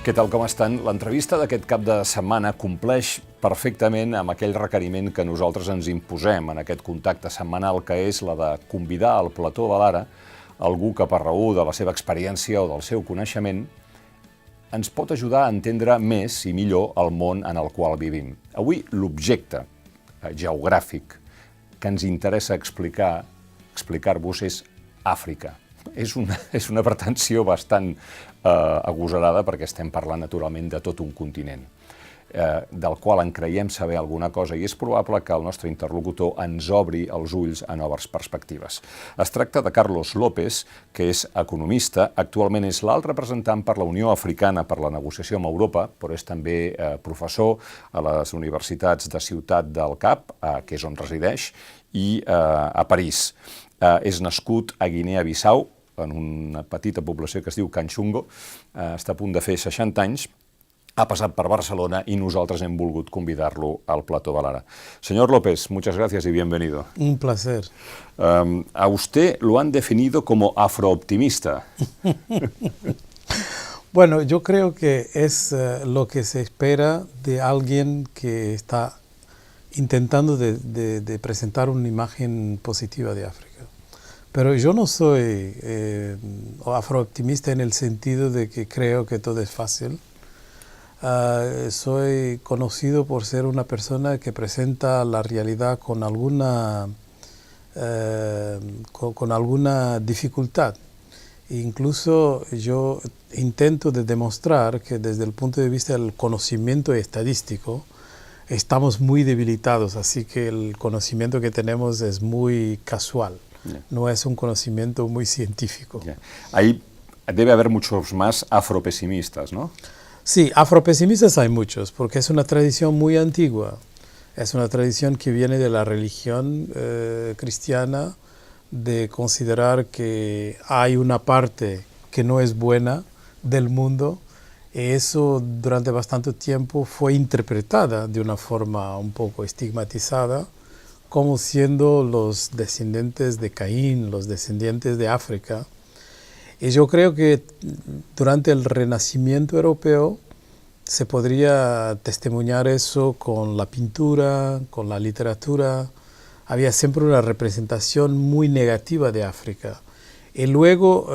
Què tal, com estan? L'entrevista d'aquest cap de setmana compleix perfectament amb aquell requeriment que nosaltres ens imposem en aquest contacte setmanal, que és la de convidar al plató de l'Ara algú que, per raó de la seva experiència o del seu coneixement, ens pot ajudar a entendre més i millor el món en el qual vivim. Avui, l'objecte geogràfic que ens interessa explicar-vos és Àfrica. És una pretensió bastant agosarada perquè estem parlant naturalment de tot un continent del qual en creiem saber alguna cosa i és probable que el nostre interlocutor ens obri els ulls a noves perspectives. Es tracta de Carlos López, que és economista, actualment és l'alt representant per la Unió Africana per la negociació amb Europa, però és també professor a les universitats de Ciutat del Cap, que és on resideix, i a París. És nascut a Guinea-Bissau, en una petita població que es diu Kanchungo, està a punt de fer 60 anys, ha passat per Barcelona y nosotros hem volgut convidarlo al plató de l'Ara. Señor López, muchas gracias y bienvenido. Un placer. A usted lo han definido como afrooptimista. Bueno, yo creo que es lo que se espera de alguien que está intentando de presentar una imagen positiva de África. Pero yo no soy afrooptimista en el sentido de que creo que todo es fácil. Soy conocido por ser una persona que presenta la realidad con alguna dificultad. Incluso yo intento de demostrar que desde el punto de vista del conocimiento estadístico estamos muy debilitados, así que el conocimiento que tenemos es muy casual. No es un conocimiento muy científico. Ahí debe haber muchos más afropesimistas, ¿no? Sí, afropesimistas hay muchos, porque es una tradición muy antigua. Es una tradición que viene de la religión cristiana, de considerar que hay una parte que no es buena del mundo. Y eso durante bastante tiempo fue interpretada de una forma un poco estigmatizada, como siendo los descendientes de Caín, los descendientes de África. Y yo creo que durante el Renacimiento europeo se podría testimoniar eso con la pintura, con la literatura. Había siempre una representación muy negativa de África. Y luego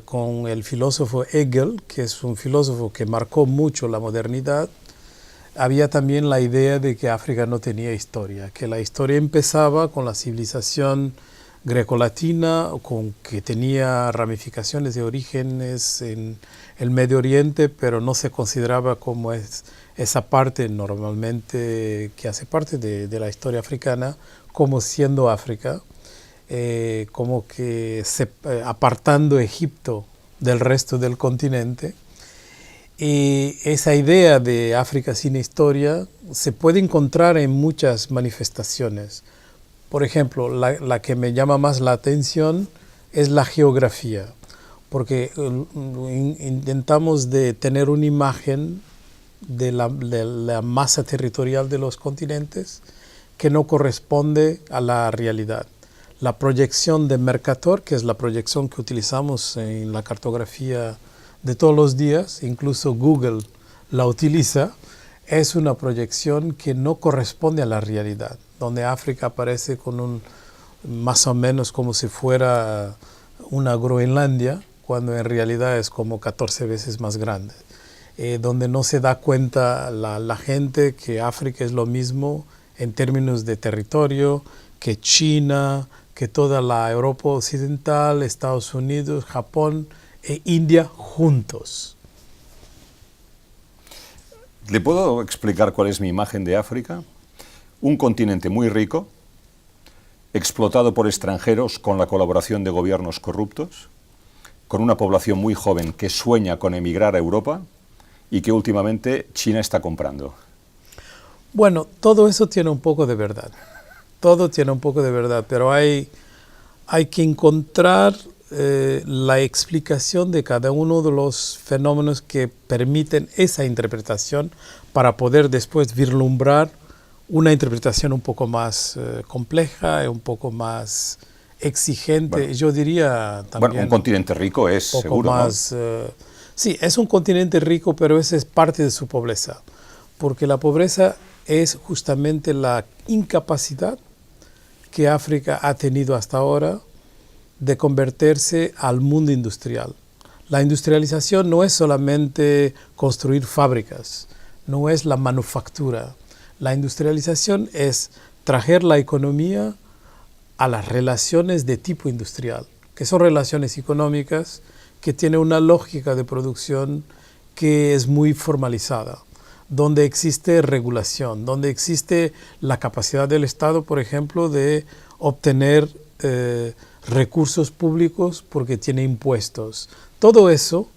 con el filósofo Hegel, que es un filósofo que marcó mucho la modernidad, había también la idea de que África no tenía historia, que la historia empezaba con la civilización grecolatina, que tenía ramificaciones de orígenes en el Medio Oriente, pero no se consideraba como esa parte normalmente que hace parte de la historia africana, como siendo África, como que apartando Egipto del resto del continente. Y esa idea de África sin historia se puede encontrar en muchas manifestaciones. Por ejemplo, la que me llama más la atención es la geografía, porque intentamos de tener una imagen de la masa territorial de los continentes que no corresponde a la realidad. La proyección de Mercator, que es la proyección que utilizamos en la cartografía de todos los días, incluso Google la utiliza, es una proyección que no corresponde a la realidad, donde África aparece con más o menos como si fuera una Groenlandia, cuando en realidad es como 14 veces más grande, donde no se da cuenta la gente que África es lo mismo en términos de territorio que China, que toda la Europa occidental, Estados Unidos, Japón e India juntos. ¿Le puedo explicar cuál es mi imagen de África? Un continente muy rico, explotado por extranjeros con la colaboración de gobiernos corruptos, con una población muy joven que sueña con emigrar a Europa y que últimamente China está comprando. Bueno, todo eso tiene un poco de verdad. Todo tiene un poco de verdad, pero hay que encontrar la explicación de cada uno de los fenómenos que permiten esa interpretación para poder después vislumbrar una interpretación un poco más compleja y un poco más exigente. Bueno, yo diría también... Bueno, un continente rico es, un poco seguro, más, ¿no? Sí, es un continente rico, pero esa es parte de su pobreza, porque la pobreza es justamente la incapacidad que África ha tenido hasta ahora de convertirse al mundo industrial. La industrialización no es solamente construir fábricas, no es la manufactura. La industrialización es traer la economía a las relaciones de tipo industrial, que son relaciones económicas que tienen una lógica de producción que es muy formalizada, donde existe regulación, donde existe la capacidad del Estado, por ejemplo, de obtener recursos públicos porque tiene impuestos. Todo eso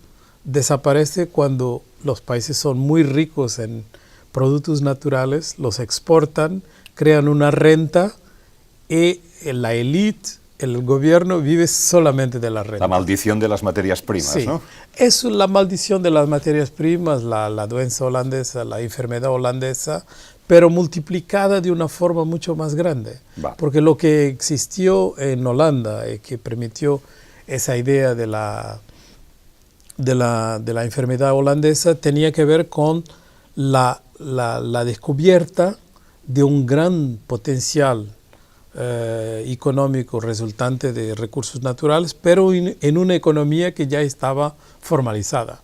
desaparece cuando los países son muy ricos en productos naturales, los exportan, crean una renta y la élite, el gobierno vive solamente de la renta. La maldición de las materias primas, sí, ¿no? Es la maldición de las materias primas, la doença holandesa, la enfermedad holandesa, pero multiplicada de una forma mucho más grande. Va. Porque lo que existió en Holanda y que permitió esa idea de la enfermedad holandesa tenía que ver con la descubierta de un gran potencial económico resultante de recursos naturales, pero en una economía que ya estaba formalizada.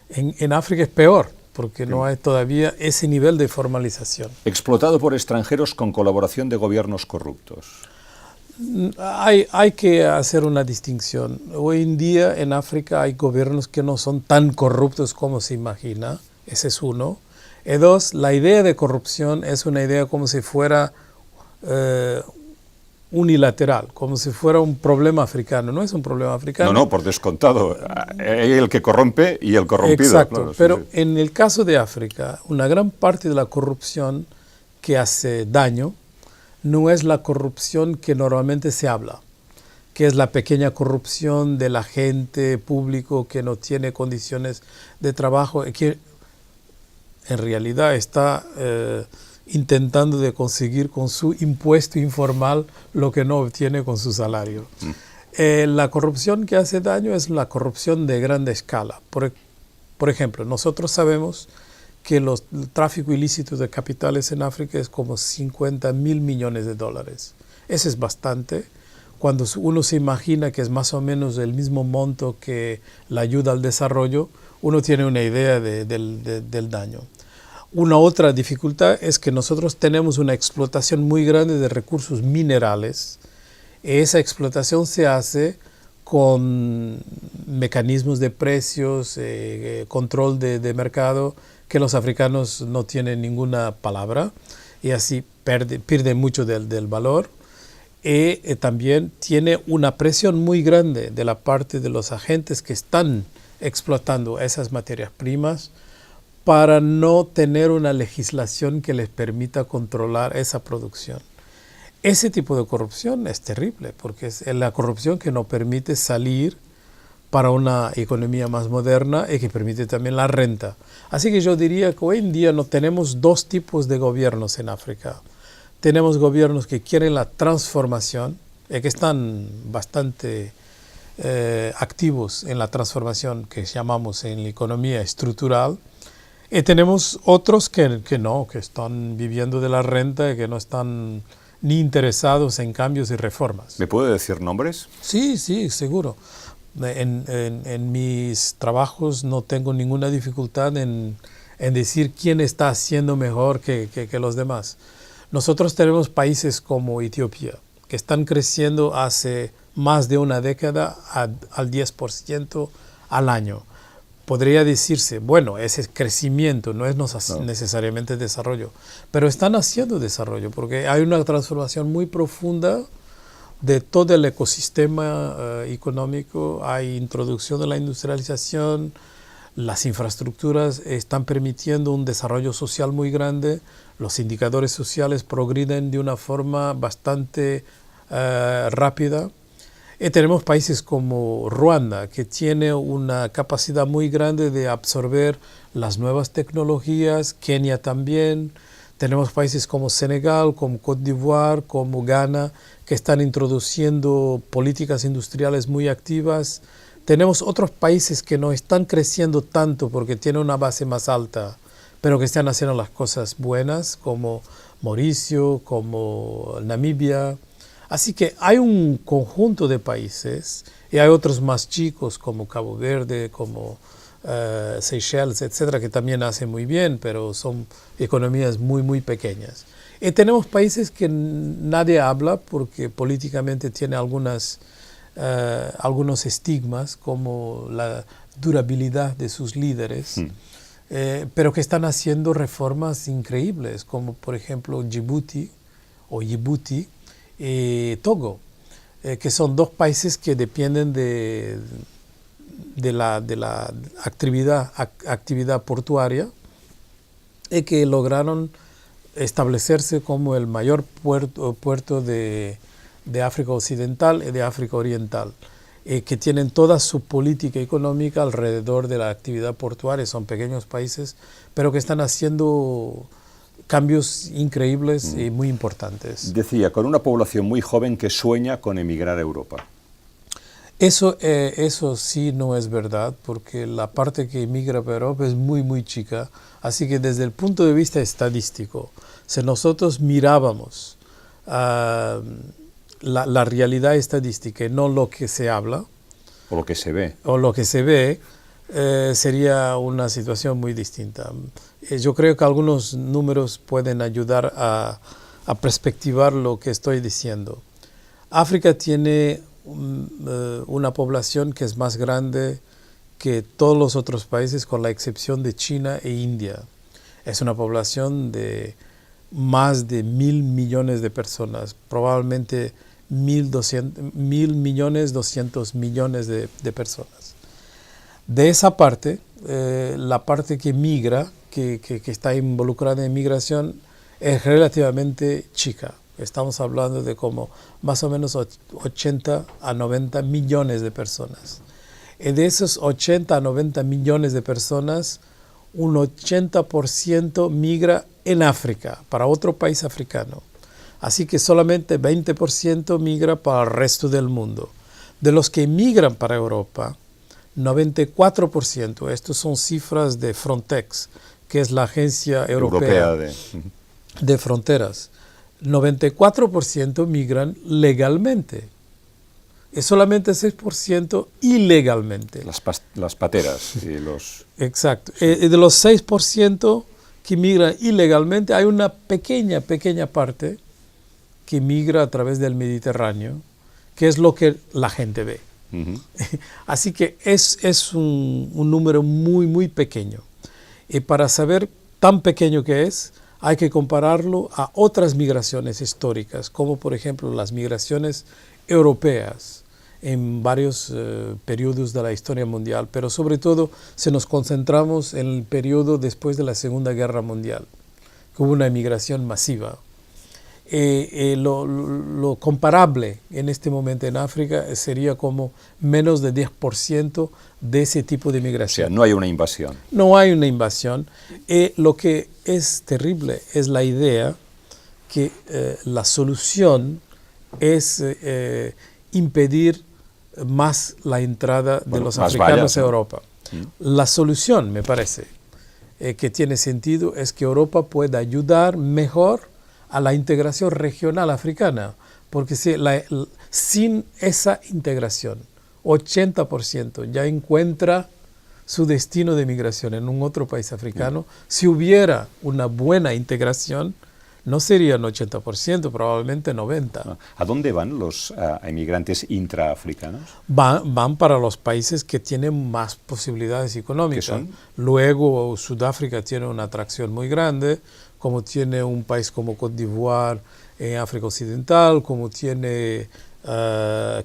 En África es peor, porque no hay todavía ese nivel de formalización. Explotado por extranjeros con colaboración de gobiernos corruptos. Hay que hacer una distinción. Hoy en día en África hay gobiernos que no son tan corruptos como se imagina. Ese es uno. Y dos, la idea de corrupción es una idea como si fuera unilateral, como si fuera un problema africano. No es un problema africano. No, por descontado. Hay el que corrompe y el corrompido. Exacto, claro, pero sí. En el caso de África, una gran parte de la corrupción que hace daño no es la corrupción que normalmente se habla, que es la pequeña corrupción del agente público que no tiene condiciones de trabajo, que en realidad está intentando de conseguir con su impuesto informal lo que no obtiene con su salario. La corrupción que hace daño es la corrupción de grande escala. Por ejemplo, nosotros sabemos que el tráfico ilícito de capitales en África es como 50.000 millones de dólares. Eso es bastante. Cuando uno se imagina que es más o menos el mismo monto que la ayuda al desarrollo, uno tiene una idea del daño. Una otra dificultad es que nosotros tenemos una explotación muy grande de recursos minerales. Esa explotación se hace con mecanismos de precios, control de mercado, que los africanos no tienen ninguna palabra y así pierden mucho del valor. Y también tiene una presión muy grande de la parte de los agentes que están explotando esas materias primas para no tener una legislación que les permita controlar esa producción. Ese tipo de corrupción es terrible porque es la corrupción que no permite salir para una economía más moderna y que permite también la renta. Así que yo diría que hoy en día no tenemos dos tipos de gobiernos en África. Tenemos gobiernos que quieren la transformación y que están bastante activos en la transformación que llamamos en la economía estructural. Y tenemos otros que no, que están viviendo de la renta y que no están ni interesados en cambios y reformas. ¿Me puede decir nombres? Sí, seguro. En mis trabajos no tengo ninguna dificultad en decir quién está haciendo mejor que los demás. Nosotros tenemos países como Etiopía, que están creciendo hace más de una década al 10% al año. Podría decirse, bueno, ese es crecimiento, no es necesariamente desarrollo, pero están haciendo desarrollo porque hay una transformación muy profunda de todo el ecosistema económico, hay introducción de la industrialización, las infraestructuras están permitiendo un desarrollo social muy grande, los indicadores sociales progreden de una forma bastante rápida. Y tenemos países como Ruanda, que tiene una capacidad muy grande de absorber las nuevas tecnologías, Kenia también. Tenemos países como Senegal, como Côte d'Ivoire, como Ghana, que están introduciendo políticas industriales muy activas, Tenemos otros países que no están creciendo tanto porque tienen una base más alta, pero que están haciendo las cosas buenas, como Mauricio, como Namibia. Así que hay un conjunto de países y hay otros más chicos como Cabo Verde, como Seychelles, etcétera, que también hacen muy bien, pero son economías muy, muy pequeñas. Y tenemos países que nadie habla porque políticamente tiene algunos estigmas, como la durabilidad de sus líderes, pero que están haciendo reformas increíbles, como por ejemplo Djibouti y Togo, que son dos países que dependen de la actividad portuaria y que lograron establecerse como el mayor puerto de África Occidental y de África Oriental, que tienen toda su política económica alrededor de la actividad portuaria. Son pequeños países, pero que están haciendo cambios increíbles y muy importantes. Decía, con una población muy joven que sueña con emigrar a Europa. Eso sí no es verdad, porque la parte que emigra para Europa es muy, muy chica. Así que desde el punto de vista estadístico, si nosotros mirábamos la realidad estadística y no lo que se habla, O lo que se ve. O lo que se ve, sería una situación muy distinta. Yo creo que algunos números pueden ayudar a perspectivar lo que estoy diciendo. África tiene una población que es más grande que todos los otros países, con la excepción de China e India. Es una población de más de 1.000 millones de personas, probablemente 1.200 millones de personas. De esa parte, la parte que migra, que está involucrada en migración, es relativamente chica. Estamos hablando de como más o menos 80 a 90 millones de personas. Y de esos 80 a 90 millones de personas, un 80% migra en África, para otro país africano. Así que solamente 20% migra para el resto del mundo. De los que migran para Europa, 94%, estas son cifras de Frontex, que es la agencia europea de fronteras, 94% migran legalmente y solamente 6% ilegalmente. Las pateras y los... Exacto. Sí. Y de los 6% que migran ilegalmente, hay una pequeña parte que migra a través del Mediterráneo, que es lo que la gente ve. Así que es un número muy, muy pequeño. Y para saber tan pequeño que es, hay que compararlo a otras migraciones históricas, como por ejemplo las migraciones europeas en varios periodos de la historia mundial, pero sobre todo si nos concentramos en el periodo después de la Segunda Guerra Mundial, que hubo una emigración masiva. Lo comparable en este momento en África sería como menos de 10% de ese tipo de migración. O sea, no hay una invasión. No hay una invasión. Lo que es terrible es la idea que la solución es impedir más la entrada de los africanos a Europa. La solución, me parece, que tiene sentido es que Europa pueda ayudar mejor a la integración regional africana, porque sin esa integración, 80% ya encuentra su destino de migración en un otro país africano. Si hubiera una buena integración, no serían 80%, probablemente 90%. ¿A dónde van los inmigrantes intraafricanos? Van para los países que tienen más posibilidades económicas. ¿Qué son? Luego, Sudáfrica tiene una atracción muy grande, como tiene un país como Côte d'Ivoire en África Occidental, como tiene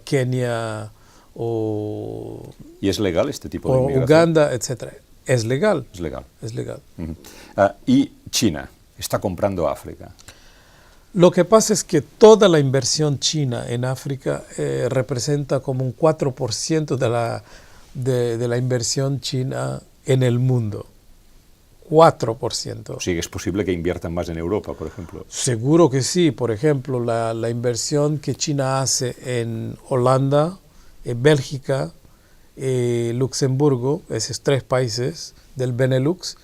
Kenia o... ¿Y es legal este tipo de inmigración? Uganda, etc. Es legal. Es legal. Es legal. ¿Y China está comprando África? Lo que pasa es que toda la inversión china en África representa como un 4% de la inversión china en el mundo. 4%. O sea, ¿es posible que inviertan más en Europa, por ejemplo? Seguro que sí. Por ejemplo, la inversión que China hace en Holanda, en Bélgica, Luxemburgo, esos 3 países del Benelux,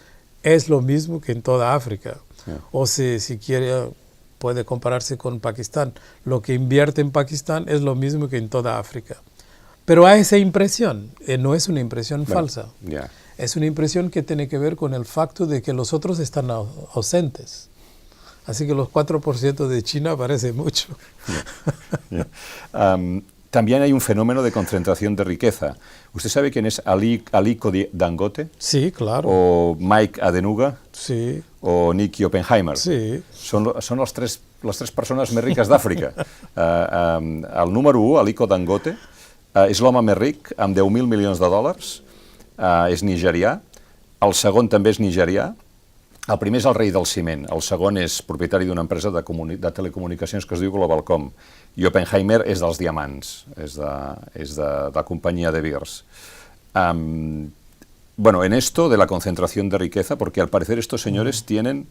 es lo mismo que en toda África. Yeah. O si quiere, puede compararse con Pakistán. Lo que invierte en Pakistán es lo mismo que en toda África. Pero hay esa impresión, no es una impresión falsa. Yeah. Es una impresión que tiene que ver con el facto de que los otros están ausentes. Así que los 4% de China parece mucho. Yeah. Yeah. También hay un fenómeno de concentración de riqueza. ¿Usted sabe quién es Aliko Dangote? Sí, claro. ¿O Mike Adenuga? Sí. ¿O Nicky Oppenheimer? Sí. Son les tres persones més riques d'Àfrica. El número 1, Aliko Dangote, és l'home més ric, amb 10.000 milions de dòlars, és nigerià. El segon també és nigerià. El primer és el rei del ciment, el segon és propietari d'una empresa de telecomunicacions que es diu Globalcom, i Oppenheimer és dels diamants, és de la companyia de Beers. Bueno, en esto de la concentración de riqueza, porque al parecer estos señores tienen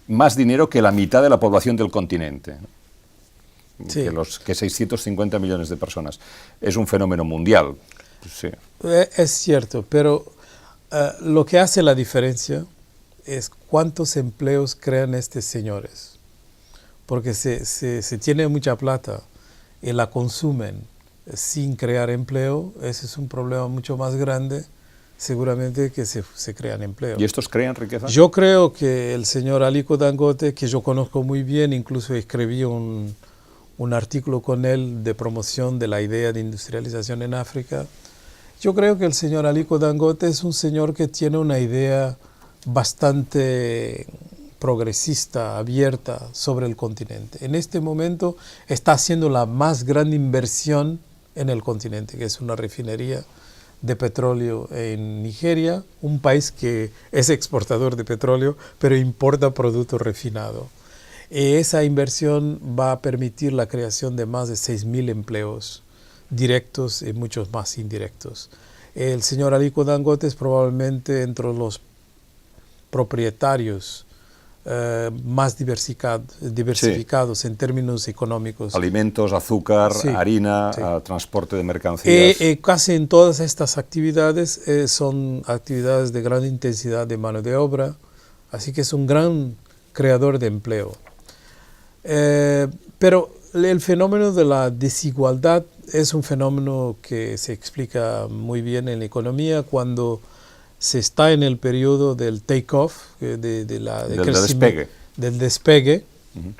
más dinero que la mitad de la población del continente, sí. que 650 millones de personas. Es un fenómeno mundial. Sí. Es cierto, pero lo que hace la diferencia es cuántos empleos crean estos señores. Porque se tiene mucha plata y la consumen sin crear empleo, ese es un problema mucho más grande, seguramente, que se crean empleo. ¿Y estos crean riqueza? Yo creo que el señor Aliko Dangote, que yo conozco muy bien, incluso escribí un artículo con él de promoción de la idea de industrialización en África. Yo creo que el señor Aliko Dangote es un señor que tiene una idea bastante progresista, abierta sobre el continente. En este momento está haciendo la más grande inversión en el continente, que es una refinería de petróleo en Nigeria, un país que es exportador de petróleo, pero importa producto refinado. Esa inversión va a permitir la creación de más de 6.000 empleos directos y muchos más indirectos. El señor Aliko Dangote es probablemente entre los propietarios más diversificados sí. En términos económicos. Alimentos, azúcar, sí. Harina, sí. Transporte de mercancías. Casi en todas estas actividades son actividades de gran intensidad de mano de obra, así que es un gran creador de empleo. Pero el fenómeno de la desigualdad es un fenómeno que se explica muy bien en la economía cuando se está en el periodo del take-off, del despegue. Uh-huh.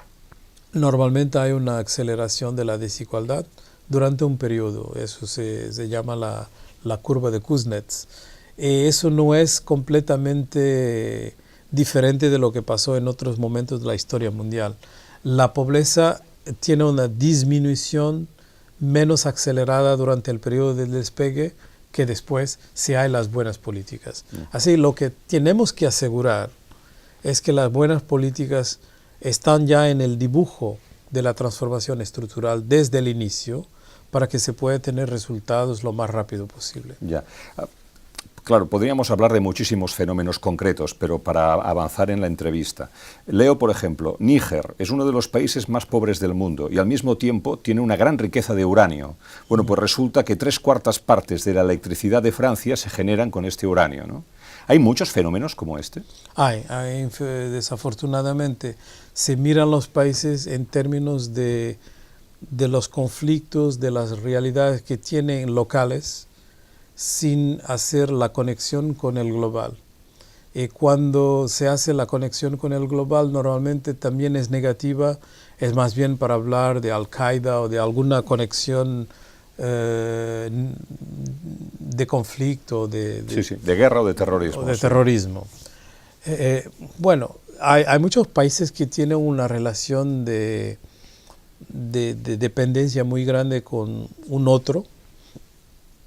Normalmente hay una aceleración de la desigualdad durante un periodo. Eso se llama la curva de Kuznets. Eso no es completamente diferente de lo que pasó en otros momentos de la historia mundial. La pobreza tiene una disminución menos acelerada durante el periodo del despegue que después si hay las buenas políticas. Así, lo que tenemos que asegurar es que las buenas políticas están ya en el dibujo de la transformación estructural desde el inicio para que se pueda tener resultados lo más rápido posible. Ya. Claro, podríamos hablar de muchísimos fenómenos concretos, pero para avanzar en la entrevista. Leo, por ejemplo, Níger es uno de los países más pobres del mundo y al mismo tiempo tiene una gran riqueza de uranio. Bueno, pues resulta que 3/4 partes de la electricidad de Francia se generan con este uranio, ¿no? ¿Hay muchos fenómenos como este? Hay, desafortunadamente. Se miran los países en términos de los conflictos, de las realidades que tienen locales, sin hacer la conexión con el global. Y cuando se hace la conexión con el global, normalmente también es negativa, es más bien para hablar de Al-Qaeda o de alguna conexión de conflicto, de guerra o de terrorismo. O de terrorismo. Bueno, hay muchos países que tienen una relación de dependencia muy grande con un otro,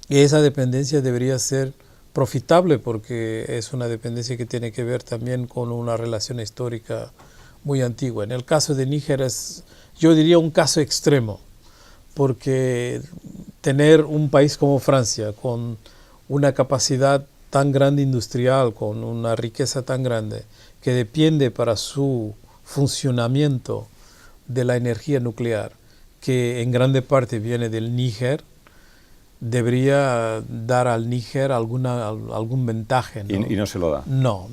y esa dependencia debería ser profitable porque es una dependencia que tiene que ver también con una relación histórica muy antigua. En el caso de Níger es, yo diría, un caso extremo, porque tener un país como Francia con una capacidad tan grande industrial, con una riqueza tan grande, que depende para su funcionamiento de la energía nuclear, que en grande parte viene del Níger, debería dar al Níger algún ventaje, ¿no? Y no se lo da. No,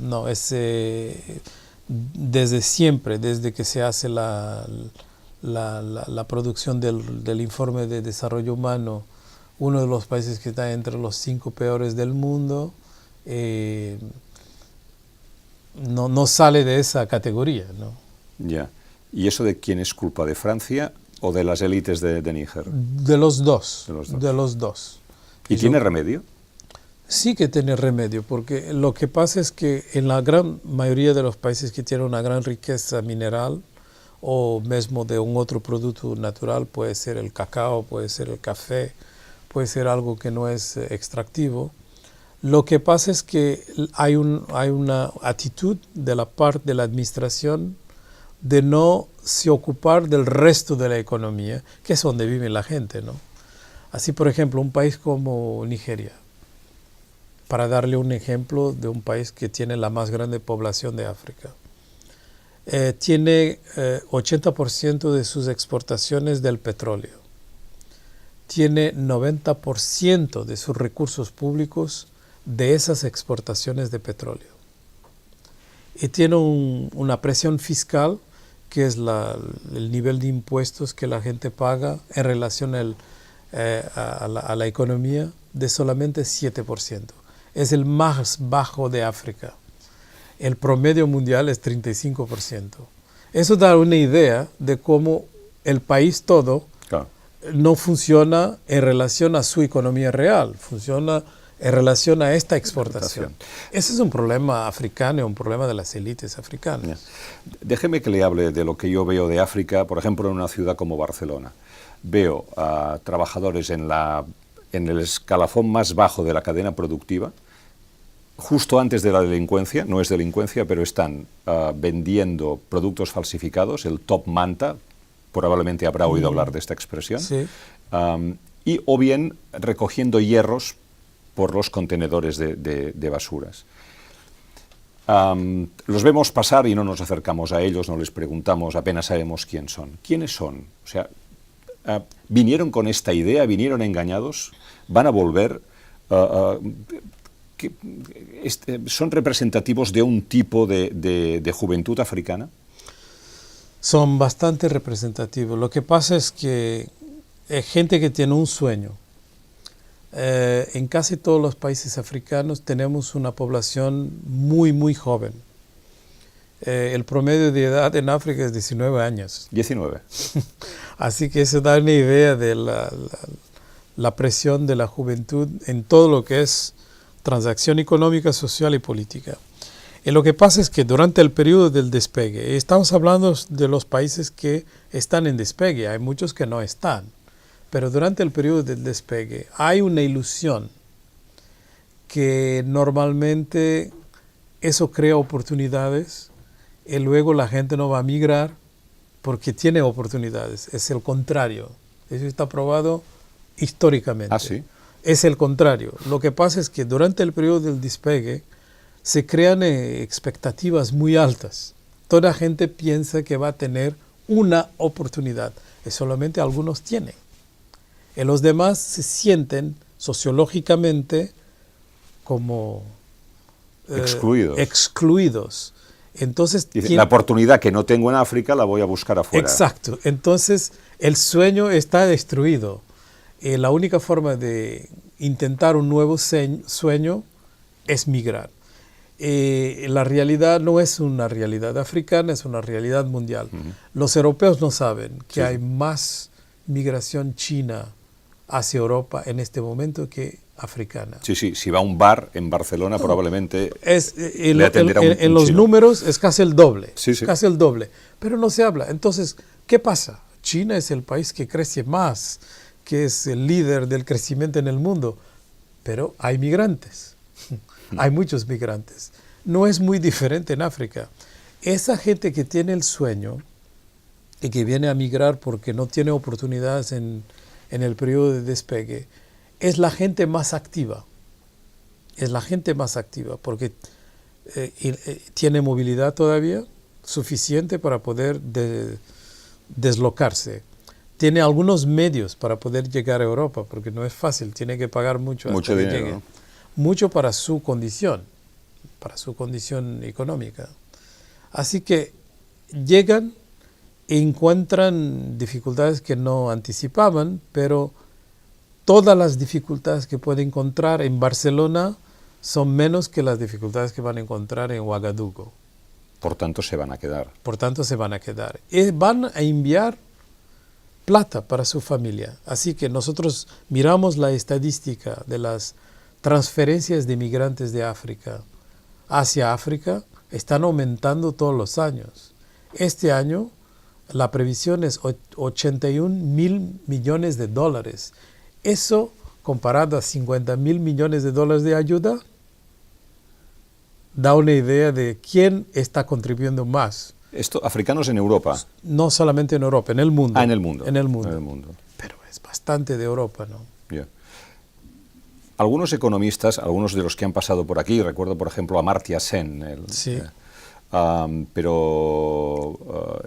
desde siempre, desde que se hace la producción del informe de desarrollo humano, uno de los países que está entre los 5 peores del mundo, no sale de esa categoría, ¿no? Ya. ¿Y eso de quién es culpa? ¿De Francia o de las élites de Níger? De los dos. De los dos. ¿Y tiene remedio? Sí que tiene remedio, porque lo que pasa es que en la gran mayoría de los países que tienen una gran riqueza mineral o mismo de un otro producto natural, puede ser el cacao, puede ser el café, puede ser algo que no es extractivo, lo que pasa es que hay una actitud de la parte de la administración de no se ocupar del resto de la economía, que es donde vive la gente, ¿no? Así, por ejemplo, un país como Nigeria, para darle un ejemplo de un país que tiene la más grande población de África, tiene 80% de sus exportaciones del petróleo, tiene 90% de sus recursos públicos de esas exportaciones de petróleo, y tiene una presión fiscal que es el nivel de impuestos que la gente paga en relación a la economía de solamente 7%. Es el más bajo de África. El promedio mundial es 35%. Eso da una idea de cómo el país todo no funciona en relación a su economía real, funciona en relación a esta exportación. Ese es un problema africano, un problema de las élites africanas. Déjeme que le hable de lo que yo veo de África, por ejemplo, en una ciudad como Barcelona. Veo a trabajadores en el escalafón más bajo de la cadena productiva, justo antes de la delincuencia, no es delincuencia, pero están vendiendo productos falsificados, el top manta, probablemente habrá oído hablar de esta expresión, Sí. Y o bien recogiendo hierros por los contenedores de basuras. Los vemos pasar y no nos acercamos a ellos, no les preguntamos, apenas sabemos quién son. ¿Quiénes son? O sea, ¿vinieron con esta idea? ¿Vinieron engañados? ¿Van a volver? ¿Son representativos de un tipo de juventud africana? Son bastante representativos. Lo que pasa es que es gente que tiene un sueño. En casi todos los países africanos tenemos una población muy, muy joven. El promedio de edad en África es 19 años. 19. Así que eso da una idea de la presión de la juventud en todo lo que es transacción económica, social y política. Y lo que pasa es que durante el periodo del despegue, estamos hablando de los países que están en despegue, hay muchos que no están. Pero durante el periodo del despegue hay una ilusión que normalmente eso crea oportunidades y luego la gente no va a migrar porque tiene oportunidades. Es el contrario. Eso está probado históricamente. ¿Ah, sí? Es el contrario. Lo que pasa es que durante el periodo del despegue se crean expectativas muy altas. Toda la gente piensa que va a tener una oportunidad y solamente algunos tienen. Y los demás se sienten sociológicamente como excluidos. Entonces, la oportunidad que no tengo en África la voy a buscar afuera. Exacto. Entonces, el sueño está destruido. Y la única forma de intentar un nuevo sueño es migrar. La realidad no es una realidad africana, es una realidad mundial. Los europeos no saben que hay más migración china hacia Europa en este momento que africana. Sí, si va a un bar en Barcelona probablemente le atenderá en los chino. Números es casi el doble, casi el doble, pero no se habla. Entonces, ¿qué pasa? China es el país que crece más, que es el líder del crecimiento en el mundo, pero hay migrantes, hay muchos migrantes. No es muy diferente en África. Esa gente que tiene el sueño y que viene a migrar porque no tiene oportunidades en el periodo de despegue, es la gente más activa. Es la gente más activa porque tiene movilidad todavía suficiente para poder deslocarse. tiene algunos medios para poder llegar a Europa, porque no es fácil, tiene que pagar mucho hasta Mucho que dinero, llegue. ¿no? Mucho para su condición económica. Así que llegan e encuentran dificultades que no anticipaban, pero todas las dificultades que pueden encontrar en Barcelona son menos que las dificultades que van a encontrar en Ouagadougou. Por tanto, se van a quedar. Por tanto, se van a quedar. Y van a enviar plata para su familia. Así que nosotros miramos la estadística de las transferencias de migrantes de África hacia África, están aumentando todos los años. Este año la previsión es 81.000 millones de dólares. Eso, comparado a 50.000 millones de dólares de ayuda, da una idea de quién está contribuyendo más. Esto, africanos en Europa. No solamente en Europa, en el mundo. En el mundo. En el mundo. En el mundo. Pero es bastante de Europa, ¿no? Yeah. Algunos economistas, algunos de los que han pasado por aquí, recuerdo por ejemplo a Amartya Sen, Sí. En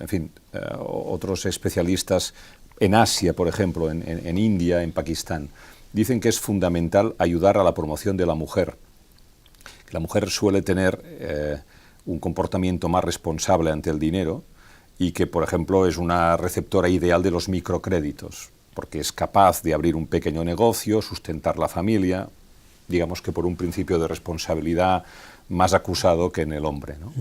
fin, otros especialistas en Asia, por ejemplo, en India, en Pakistán, dicen que es fundamental ayudar a la promoción de la mujer. La mujer suele tener un comportamiento más responsable ante el dinero y que, por ejemplo, es una receptora ideal de los microcréditos, porque es capaz de abrir un pequeño negocio, sustentar la familia, digamos que por un principio de responsabilidad más acusado que en el hombre, ¿no?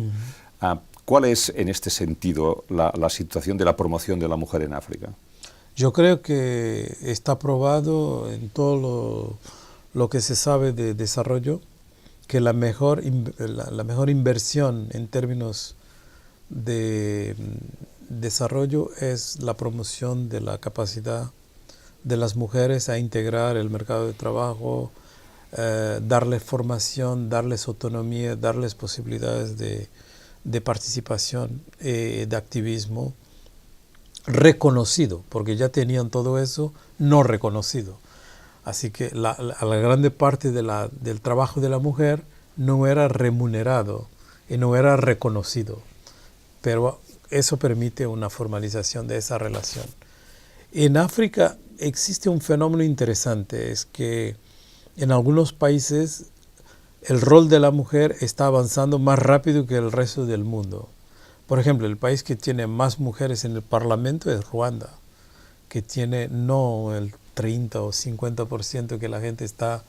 ¿Cuál es, en este sentido, la situación de la promoción de la mujer en África? Yo creo que está probado en todo lo que se sabe de desarrollo, que la mejor inversión en términos de desarrollo es la promoción de la capacidad de las mujeres a integrar el mercado de trabajo, darles formación, darles autonomía, darles posibilidades de participación, de activismo reconocido, porque ya tenían todo eso no reconocido. Así que la grande parte del trabajo de la mujer no era remunerado y no era reconocido, pero eso permite una formalización de esa relación. En África existe un fenómeno interesante, es que en algunos países el rol de la mujer está avanzando más rápido que el resto del mundo. Por ejemplo, el país que tiene más mujeres en el Parlamento es Ruanda, que tiene no el 30 o 50% que la gente está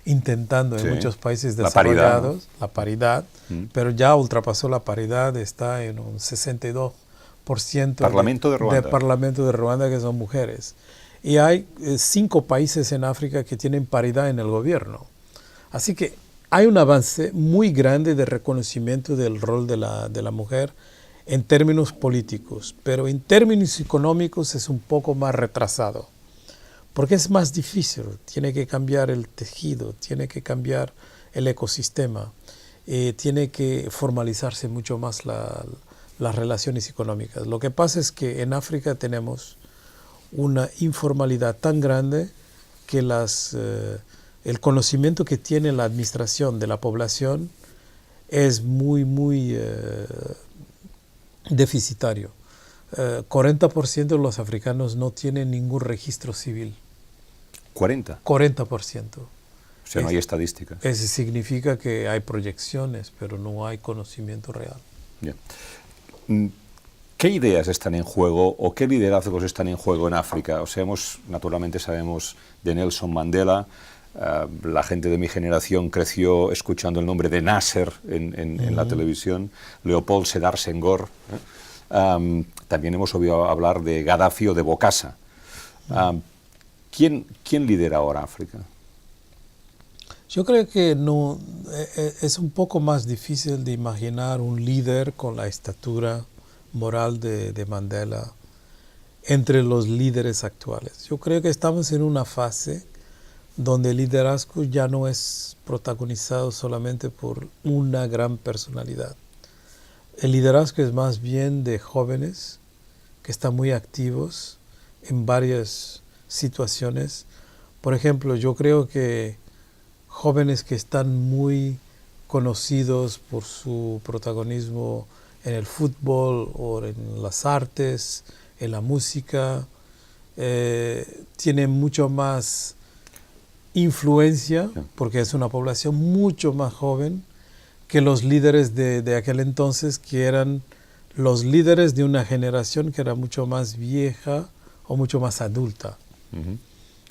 intentando en muchos países desarrollados, la paridad, pero ya ultrapasó la paridad, está en un 62% Parlamento de Ruanda. De Parlamento de Ruanda que son mujeres. Y hay 5 países en África que tienen paridad en el gobierno. Así que hay un avance muy grande de reconocimiento del rol de la mujer en términos políticos, pero en términos económicos es un poco más retrasado, porque es más difícil, tiene que cambiar el tejido, tiene que cambiar el ecosistema, tiene que formalizarse mucho más las relaciones económicas. Lo que pasa es que en África tenemos una informalidad tan grande que el conocimiento que tiene la administración de la población es muy deficitario. 40% de los africanos no tienen ningún registro civil. ¿40? 40%. O sea, no hay estadística. Eso significa que hay proyecciones, pero no hay conocimiento real. Yeah. ¿Qué ideas están en juego o qué liderazgos están en juego en África? O sea, naturalmente sabemos de Nelson Mandela. La gente de mi generación creció escuchando el nombre de Nasser en la televisión, Leopold Sédar Senghor. También hemos oído hablar de Gaddafi o de Bokassa. ¿Quién lidera ahora África? Yo creo que no, es un poco más difícil de imaginar un líder con la estatura moral de Mandela entre los líderes actuales. Yo creo que estamos en una fase donde el liderazgo ya no es protagonizado solamente por una gran personalidad. El liderazgo es más bien de jóvenes que están muy activos en varias situaciones. Por ejemplo, yo creo que jóvenes que están muy conocidos por su protagonismo en el fútbol o en las artes, en la música, tiene mucho más influencia, porque es una población mucho más joven que los líderes de aquel entonces, que eran los líderes de una generación que era mucho más vieja o mucho más adulta.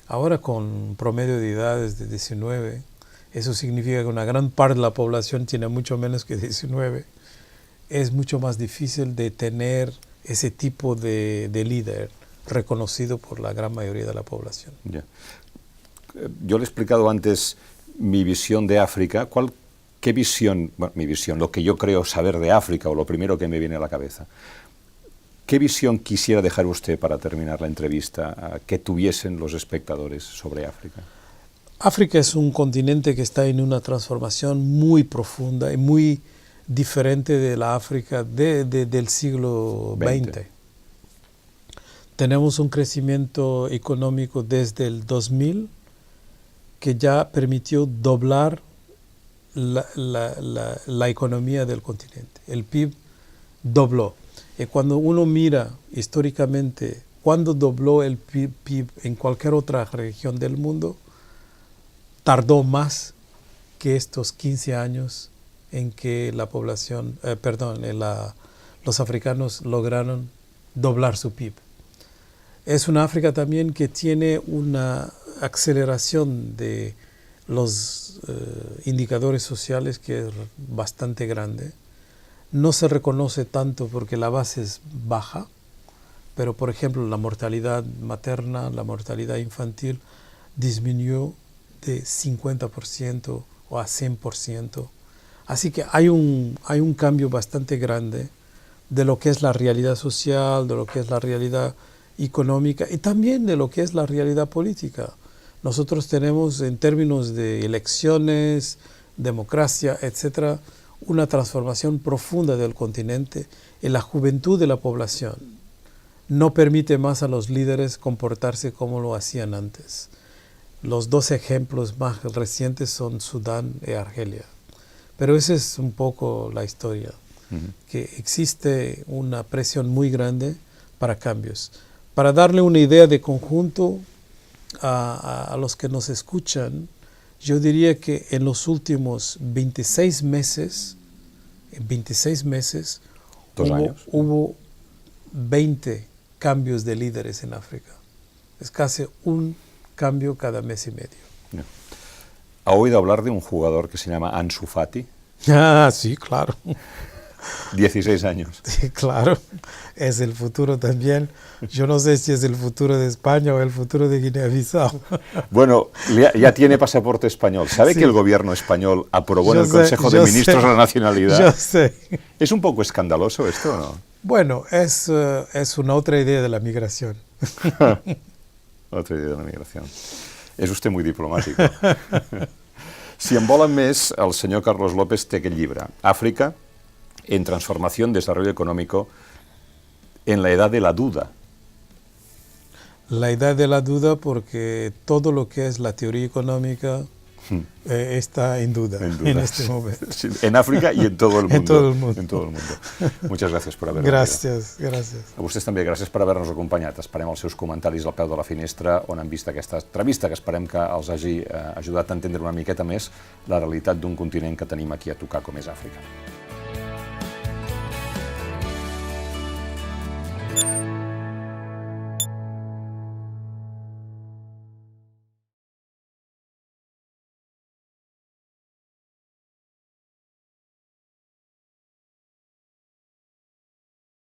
Ahora, con promedio de edades de 19, eso significa que una gran parte de la población tiene mucho menos que 19. Es mucho más difícil de tener ese tipo de líder reconocido por la gran mayoría de la población. Ya. Yo le he explicado antes mi visión de África. ¿Qué visión, bueno, mi visión, lo que yo creo saber de África, o lo primero que me viene a la cabeza? ¿Qué visión quisiera dejar usted para terminar la entrevista que tuviesen los espectadores sobre África? África es un continente que está en una transformación muy profunda y muy diferente de la África del siglo XX. Tenemos un crecimiento económico desde el 2000 que ya permitió doblar la economía del continente. El PIB dobló. Y cuando uno mira históricamente cuándo dobló el PIB en cualquier otra región del mundo, tardó más que estos 15 años en que la población, los africanos lograron doblar su PIB. Es una África también que tiene una aceleración de los indicadores sociales que es bastante grande. No se reconoce tanto porque la base es baja, pero por ejemplo la mortalidad materna, la mortalidad infantil disminuyó de 50% o a 100%. Así que hay un cambio bastante grande de lo que es la realidad social, de lo que es la realidad económica y también de lo que es la realidad política. Nosotros tenemos, en términos de elecciones, democracia, etcétera, una transformación profunda del continente y la juventud de la población no permite más a los líderes comportarse como lo hacían antes. Los dos ejemplos más recientes son Sudán y Argelia. Pero esa es un poco la historia, que existe una presión muy grande para cambios. Para darle una idea de conjunto a los que nos escuchan, yo diría que en los últimos 26 meses, hubo 20 cambios de líderes en África. Es casi un cambio cada mes y medio. No. ¿Ha oído hablar de un jugador que se llama Ansu Fati? Ah, sí, claro. 16 años. Sí, claro. Es el futuro también. Yo no sé si es el futuro de España o el futuro de Guinea-Bissau. Bueno, ya tiene pasaporte español. ¿Sabe que el gobierno español aprobó en el Consejo de Ministros la nacionalidad? Yo sé. ¿Es un poco escandaloso esto o no? Bueno, es una otra idea de la migración. Otra idea de la migración. És usted muy diplomático. Si en volen més, el senyor Carlos López té aquest llibre, África, en transformación, desarrollo económico, en la edad de la duda. La edad de la duda porque todo lo que es la teoría económica está en duda en este momento. Sí, en África y en todo el mundo. En todo el mundo. En todo el mundo. Muchas gracias por haver venido. Gràcies. A vostès també, gràcies per haver-nos acompanyat. Esperem els seus comentaris al peu de la finestra on han vist aquesta entrevista, que esperem que els hagi ajudat a entendre una miqueta més la realitat d'un continent que tenim aquí a tocar com és Àfrica.